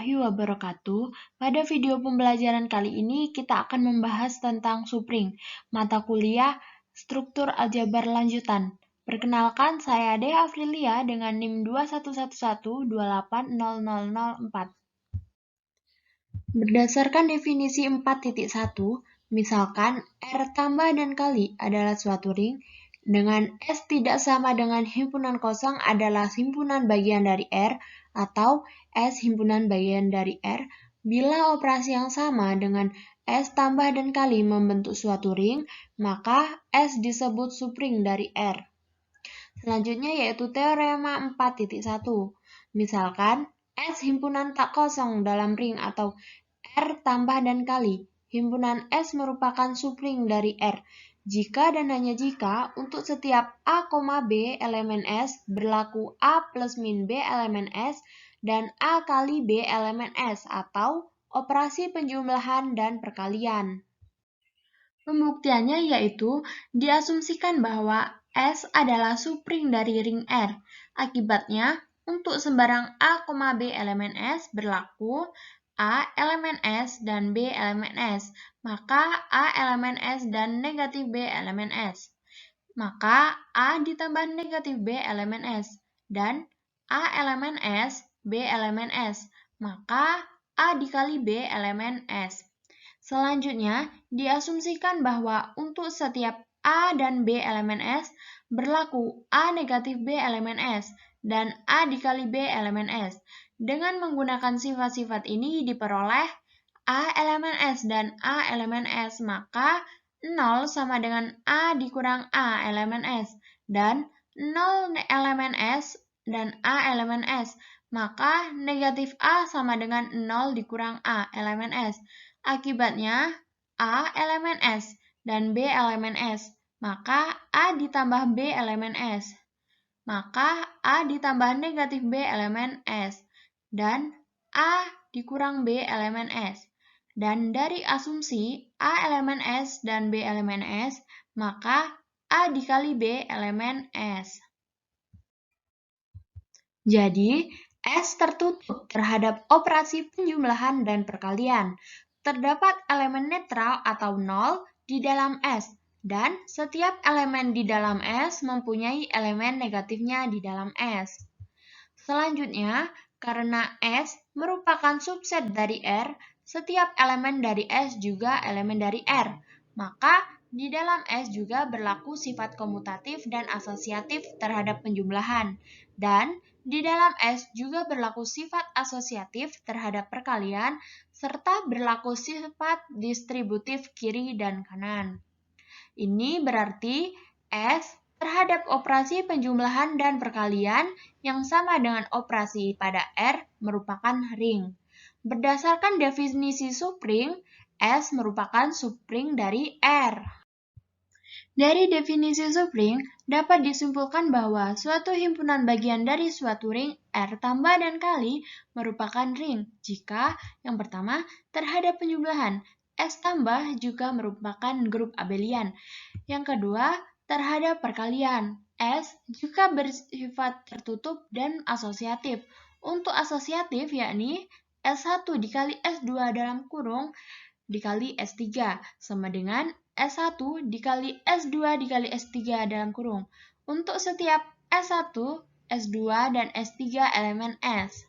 warahmatullahi wabarakatuh. Pada video pembelajaran kali ini kita akan membahas tentang supring, mata kuliah struktur aljabar lanjutan. Perkenalkan, saya Dea Afrilia dengan NIM 2111280004. Berdasarkan definisi 4.1, misalkan R tambah dan kali adalah suatu ring, dengan S tidak sama dengan himpunan kosong adalah himpunan bagian dari R, atau S himpunan bagian dari R, bila operasi yang sama dengan S tambah dan kali membentuk suatu ring, maka S disebut supring dari R. Selanjutnya yaitu teorema 4.1. Misalkan S himpunan tak kosong dalam ring atau R tambah dan kali. Himpunan S merupakan supring dari R. Jika dan hanya jika untuk setiap A, B elemen S berlaku A plus min B elemen S dan A kali B elemen S atau operasi penjumlahan dan perkalian. Pembuktiannya yaitu diasumsikan bahwa S adalah supring dari ring R. Akibatnya, untuk sembarang A, B elemen S berlaku A elemen S dan B elemen S, maka A elemen S dan negatif B elemen S. Maka A ditambah negatif B elemen S, dan A elemen S, B elemen S, maka A dikali B elemen S. Selanjutnya, diasumsikan bahwa untuk setiap A dan B elemen S berlaku A negatif B elemen S dan A dikali B elemen S. Dengan menggunakan sifat-sifat ini diperoleh A elemen S dan A elemen S, maka 0 sama dengan A dikurang A elemen S, dan 0 elemen S dan A elemen S, maka negatif A sama dengan 0 dikurang A elemen S. Akibatnya, A elemen S dan B elemen S, maka A ditambah B elemen S, maka A ditambah negatif B elemen S, dan A dikurang B elemen S. Dan dari asumsi A elemen S dan B elemen S, maka A dikali B elemen S. Jadi, S tertutup terhadap operasi penjumlahan dan perkalian. Terdapat elemen netral atau nol di dalam S, dan setiap elemen di dalam S mempunyai elemen negatifnya di dalam S. Selanjutnya, karena S merupakan subset dari R, setiap elemen dari S juga elemen dari R, maka di dalam S juga berlaku sifat komutatif dan asosiatif terhadap penjumlahan, dan di dalam S juga berlaku sifat asosiatif terhadap perkalian, serta berlaku sifat distributif kiri dan kanan. Ini berarti S terhadap operasi penjumlahan dan perkalian yang sama dengan operasi pada R merupakan ring. Berdasarkan definisi supring, S merupakan supring dari R. Dari definisi supring, dapat disimpulkan bahwa suatu himpunan bagian dari suatu ring R tambah dan kali merupakan ring jika yang pertama terhadap penjumlahan, S tambah juga merupakan grup abelian. Yang kedua, terhadap perkalian, S juga bersifat tertutup dan asosiatif. Untuk asosiatif yakni S1 dikali S2 dalam kurung dikali S3 sama dengan S1 dikali S2 dikali S3 dalam kurung. Untuk setiap S1, S2, dan S3 elemen S.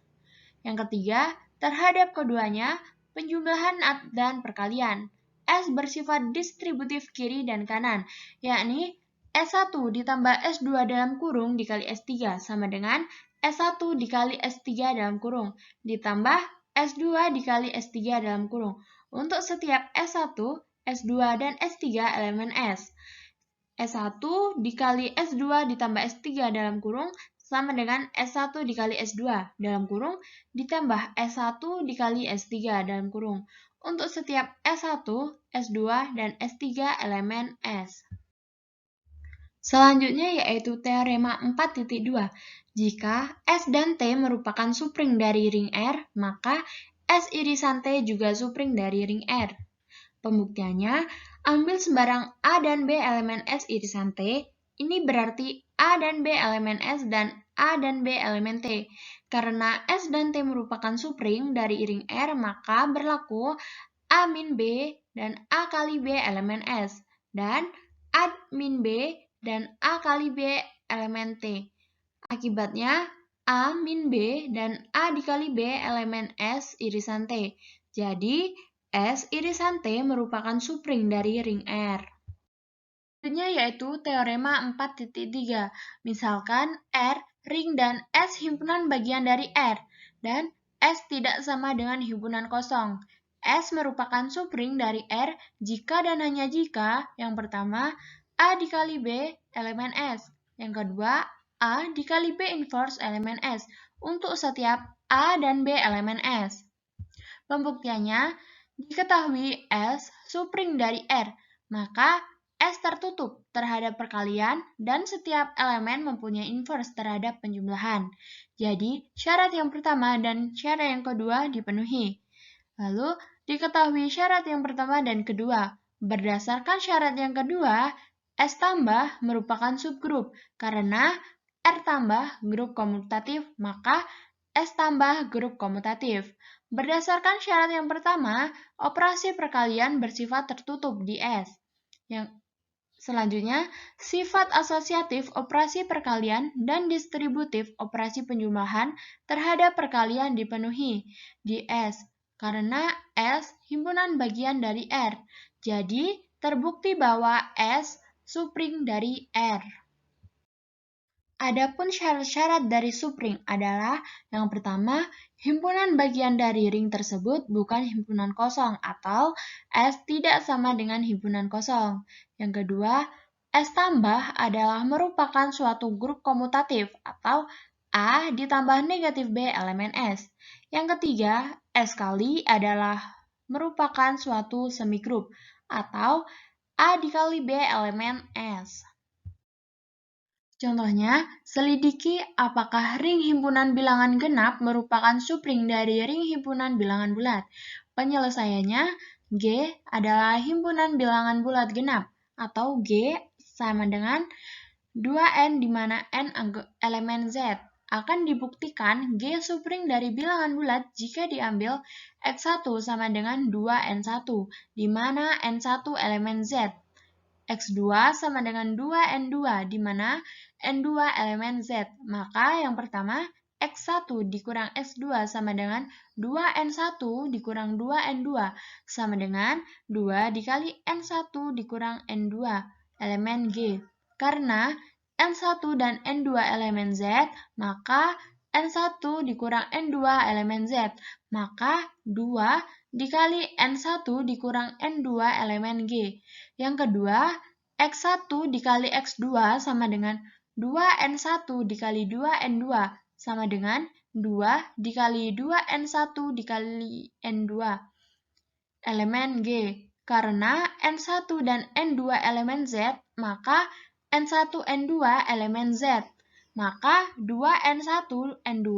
Yang ketiga, terhadap keduanya, penjumlahan dan perkalian. S bersifat distributif kiri dan kanan, yakni S1 ditambah S2 dalam kurung dikali S3 sama dengan S1 dikali S3 dalam kurung ditambah S2 dikali S3 dalam kurung. Untuk setiap S1, S2, dan S3 elemen S. S1 dikali S2 ditambah S3 dalam kurung sama dengan S1 dikali S2 dalam kurung ditambah S1 dikali S3 dalam kurung. Untuk setiap S1, S2, dan S3 elemen S. Selanjutnya yaitu teorema 4.2. Jika S dan T merupakan supring dari ring R, maka S irisan T juga supring dari ring R. Pembuktiannya, ambil sembarang A dan B elemen S irisan T, ini berarti A dan B elemen S dan A dan B elemen T. Karena S dan T merupakan subring dari ring R, maka berlaku A min B dan A kali B elemen S, dan A min B dan A kali B elemen T. Akibatnya, A min B dan A dikali B elemen S irisan T. Jadi, S irisan T merupakan subring dari ring R. Selanjutnya yaitu teorema 4.3. Misalkan R, ring dan S himpunan bagian dari R, dan S tidak sama dengan himpunan kosong. S merupakan subring dari R jika dan hanya jika yang pertama A dikali B elemen S, yang kedua A dikali B inverse elemen S untuk setiap A dan B elemen S. Pembuktiannya, diketahui S subring dari R, maka S tertutup terhadap perkalian dan setiap elemen mempunyai inverse terhadap penjumlahan. Jadi, syarat yang pertama dan syarat yang kedua dipenuhi. Lalu, diketahui syarat yang pertama dan kedua. Berdasarkan syarat yang kedua, S tambah merupakan subgrup. Karena R tambah grup komutatif, maka S tambah grup komutatif. Berdasarkan syarat yang pertama, operasi perkalian bersifat tertutup di S. Selanjutnya, sifat asosiatif operasi perkalian dan distributif operasi penjumlahan terhadap perkalian dipenuhi di S, karena S himpunan bagian dari R. Jadi, terbukti bahwa S subring dari R. Adapun syarat-syarat dari subring adalah yang pertama, himpunan bagian dari ring tersebut bukan himpunan kosong atau S tidak sama dengan himpunan kosong. Yang kedua, S tambah adalah merupakan suatu grup komutatif atau A ditambah negatif B elemen S. Yang ketiga, S kali adalah merupakan suatu semigrup atau A dikali B elemen S. Contohnya, selidiki apakah ring himpunan bilangan genap merupakan subring dari ring himpunan bilangan bulat. Penyelesaiannya, G adalah himpunan bilangan bulat genap, atau G sama dengan 2N di mana N elemen Z. Akan dibuktikan G subring dari bilangan bulat jika diambil X1 sama dengan 2N1, di mana N1 elemen Z. X2 sama dengan 2N2, di mana N2 elemen Z. Maka yang pertama, X1 dikurang X2 sama dengan 2N1 dikurang 2N2 sama dengan 2 dikali N1 dikurang N2 elemen G. Karena N1 dan N2 elemen Z, maka N1 dikurang N2 elemen Z. Maka 2 dikali N1 dikurang N2 elemen G. Yang kedua, X1 dikali X2 sama dengan 2N1 dikali 2N2 sama dengan 2 dikali 2N1 dikali N2 elemen G. Karena N1 dan N2 elemen Z, maka N1 N2 elemen Z. Maka 2N1 N2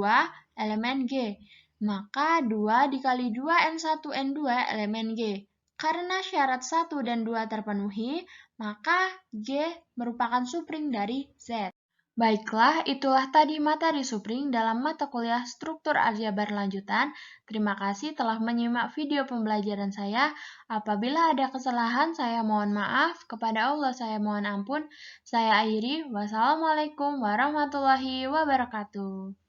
elemen G. Maka 2 dikali 2N1 N2 elemen G. Karena syarat 1 dan 2 terpenuhi, maka G merupakan subring dari Z. Baiklah, itulah tadi materi subring dalam mata kuliah struktur aljabar lanjutan. Terima kasih telah menyimak video pembelajaran saya. Apabila ada kesalahan, saya mohon maaf. Kepada Allah saya mohon ampun. Saya akhiri. Wassalamualaikum warahmatullahi wabarakatuh.